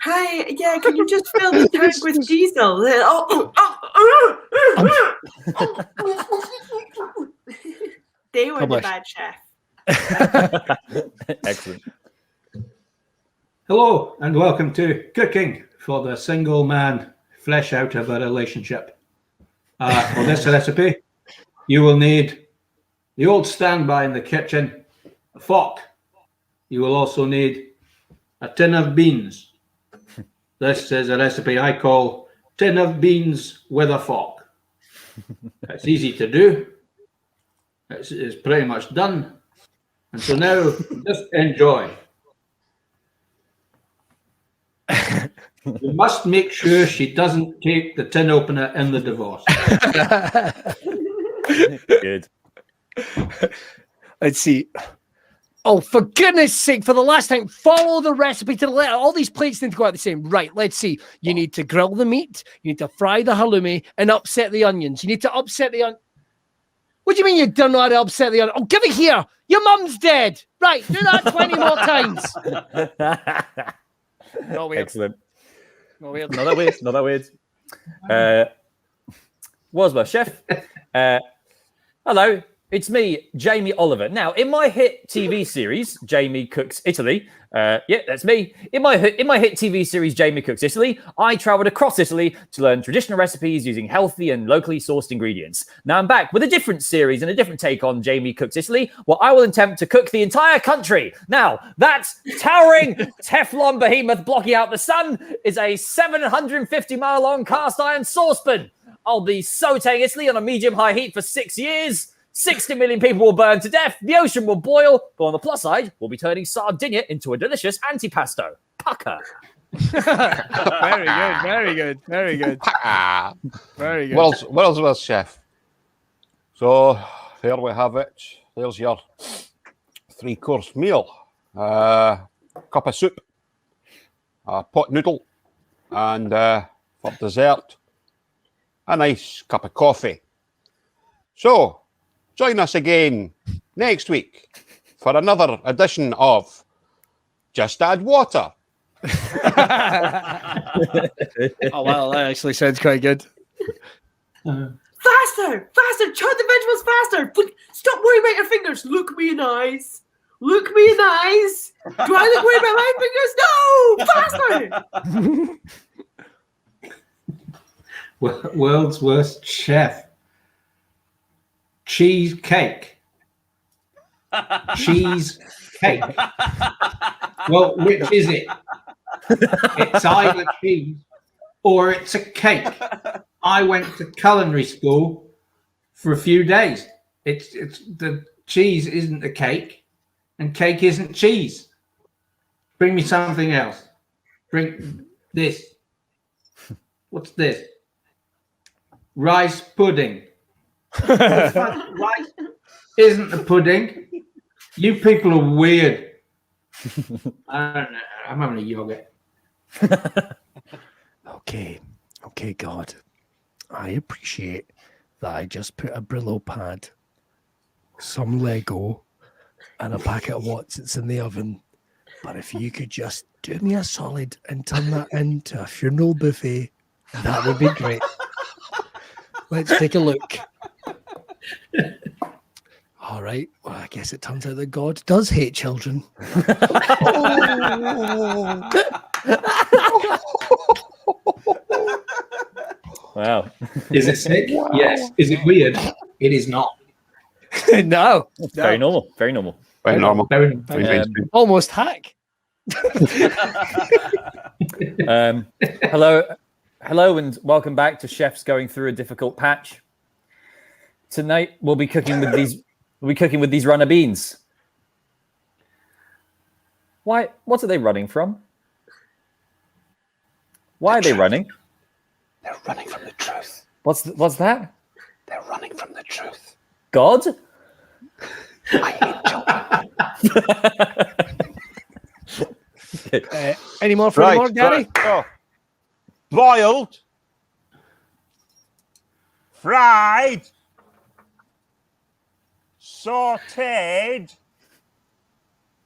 Hi, yeah, can you just fill the tank with diesel? They were the Publish. bad chef. Excellent. Hello and welcome to Cooking for the Single Man Flesh Out of a Relationship. For this recipe, you will need the old standby in the kitchen, a fork. You will also need a tin of beans. This is a recipe I call tin of beans with a fork. It's easy to do. It's pretty much done. And so now, just enjoy. You must make sure she doesn't take the tin opener in the divorce. Good. Let's see. Oh, for goodness sake, for the last time, follow the recipe to the letter. All these plates need to go out the same. Right, let's see. You need to grill the meat, you need to fry the halloumi, and upset the onions. You need to upset the What do you mean you don't know how to upset the onion? Oh, give it here. Your mum's dead. Right, do that 20 more times. Not weird. Excellent. Not weird. Not that weird. Not that weird. Wasworth, chef. Hello, it's me, Jamie Oliver. Now, in my hit TV series, Jamie Cooks Italy. Yeah, that's me. In my hit TV series, Jamie Cooks Italy, I travelled across Italy to learn traditional recipes using healthy and locally sourced ingredients. Now I'm back with a different series and a different take on Jamie Cooks Italy, where I will attempt to cook the entire country. Now, that towering Teflon behemoth blocking out the sun is a 750-mile-long cast iron saucepan. I'll be sauteing Italy on a medium-high heat for 6 years. 60 million people will burn to death. The ocean will boil. But on the plus side, we'll be turning Sardinia into a delicious antipasto. Pucker. Very good. Very good. Very good. Very good. Well, chef. So there we have it. There's your 3-course meal. Cup of soup, a pot noodle, and for dessert, a nice cup of coffee. So join us again next week for another edition of Just Add Water. Oh, well, that actually sounds quite good. Faster! Faster! Chop the vegetables faster! Stop worrying about your fingers. Look me in the eyes. Look me in the eyes. Do I look worried about my fingers? No! Faster! World's worst chef. Cheesecake. Cheesecake. Well, which is it? It's either cheese or it's a cake. I went to culinary school for a few days. It's the cheese isn't a cake, and cake isn't cheese. Bring me something else. Bring this. What's this? Rice pudding. Rice isn't a pudding. You people are weird. I don't know. I'm having a yogurt. Okay, God. I appreciate that I just put a Brillo pad, some Lego, and a packet of Watsits in the oven. But if you could just do me a solid and turn that into a funeral buffet, that would be great. Let's take a look. All right. Well, I guess it turns out that God does hate children. Wow. Is it sick? Yes. Is it weird? It is not. No. Very normal. Very normal. Very normal. Very Almost hack. Hello, and welcome back to Chefs Going Through a Difficult Patch. Tonight we'll be cooking with these. We'll be cooking with these runner beans. Why? What are they running from? Why are they running? They're running from the truth. What's that? They're running from the truth. God? I hate children. Any more for more, Gary? Oh. Boiled, fried, sauteed,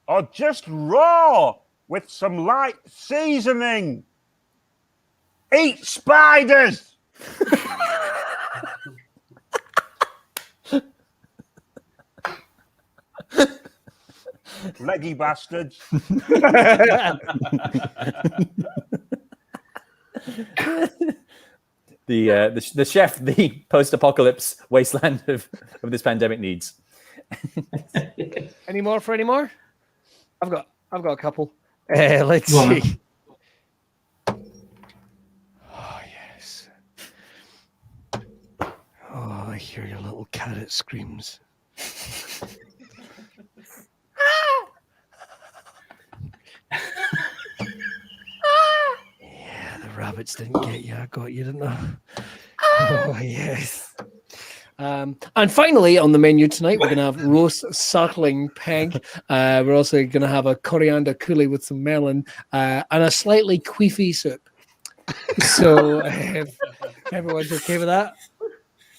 or just raw with some light seasoning. Eat spiders! Leggy bastards. the chef the post-apocalypse wasteland of this pandemic needs. Any more? I've got a couple. Let's Go on, see. Oh yes. Oh, I hear your little carrot screams. Yeah, the rabbits didn't get you. I got you, didn't I? Oh yes. And finally, on the menu tonight, we're going to have roast suckling pig. We're also going to have a coriander coulis with some melon and a slightly queefy soup. So, if everyone's okay with that?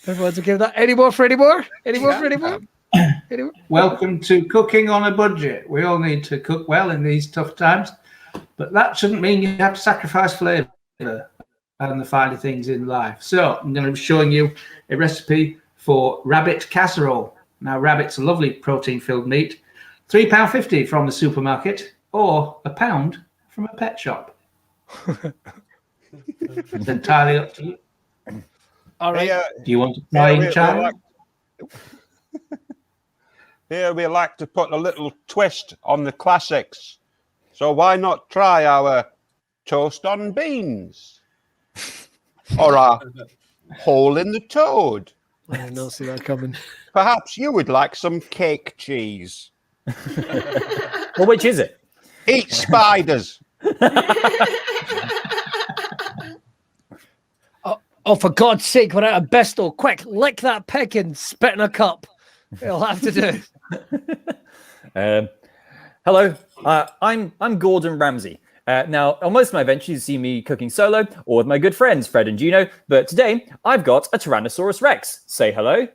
Any more? Welcome to Cooking on a Budget. We all need to cook well in these tough times, but that shouldn't mean you have to sacrifice flavour and the finer things in life. So I'm going to be showing you a recipe for rabbit casserole. Now, rabbit's a lovely protein-filled meat. £3.50 from the supermarket or £1 from a pet shop. It's entirely up to you. All right. Do you want to try in China? Here we like to put a little twist on the classics. So why not try our toast on beans? Or our hole in the toad? I did not see that coming. Perhaps you would like some cake cheese. Well, which is it? Eat spiders. Oh, for God's sake, we're out of Bristol. Quick, lick that pig and spit in a cup. It'll have to do. Hello, I'm Gordon Ramsay. Now, on most of my ventures, you see me cooking solo or with my good friends, Fred and Gino. But today, I've got a Tyrannosaurus Rex. Say hello.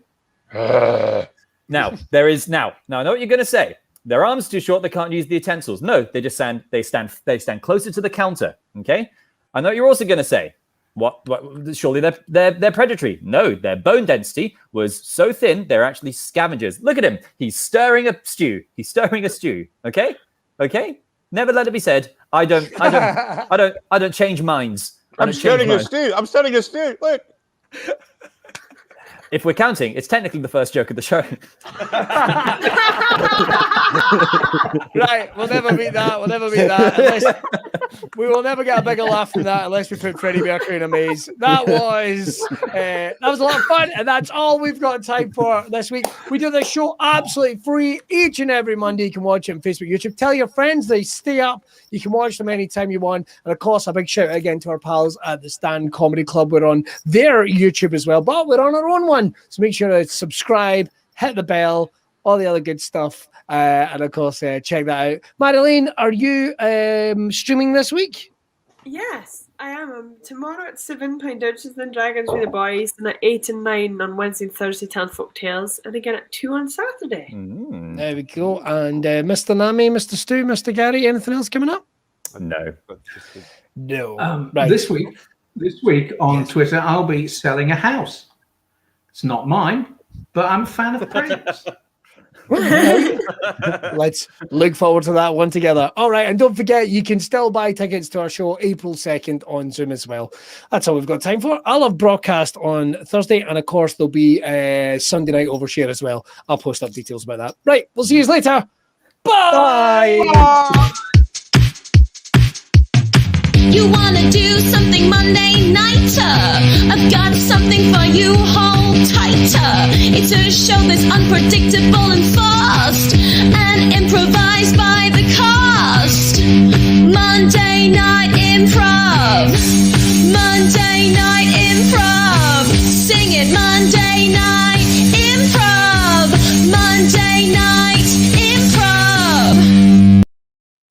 Now, I know what you're going to say. Their arms too short, they can't use the utensils. No, they stand closer to the counter. Okay? I know what you're also going to say. What? Surely they're predatory. No, their bone density was so thin they're actually scavengers. Look at him. He's stirring a stew. Okay? Never let it be said. I don't change minds. I'm stirring a stew. Look. If we're counting, it's technically the first joke of the show. Right, we'll never beat that. We will never get a bigger laugh than that unless we put Freddie Mercury in a maze. That was a lot of fun, and that's all we've got time for this week. We do this show absolutely free each and every Monday. You can watch it on Facebook, YouTube. Tell your friends, they stay up. You can watch them anytime you want. And of course, a big shout out again to our pals at the Stand Comedy Club. We're on their YouTube as well, but we're on our own one. So make sure to subscribe, hit the bell, all the other good stuff. And of course, check that out. Madeline, are you streaming this week? Yes, I am. Tomorrow at 7, playing Dungeons and Dragons with the boys, and at 8 and 9 on Wednesday and Thursday, telling folk tales, and again at 2 on Saturday. There we go. And Mr. Nami, Mr. Stu, Mr. Gary, anything else coming up? No. Right. This week on Twitter, I'll be selling a house. It's not mine, but I'm a fan of pranks. Let's look forward to that one together. All right, and don't forget, you can still buy tickets to our show April 2nd on Zoom as well. That's all we've got time for. I'll have broadcast on Thursday, and of course, there'll be Sunday night overshare as well. I'll post up details about that. Right, we'll see you later. Bye. You wanna do something Monday nighter? I've got something for you, hold tighter. It's a show that's unpredictable and fast and improvised by the cast. Monday Night Improv. Monday Night Improv. Sing it, Monday Night.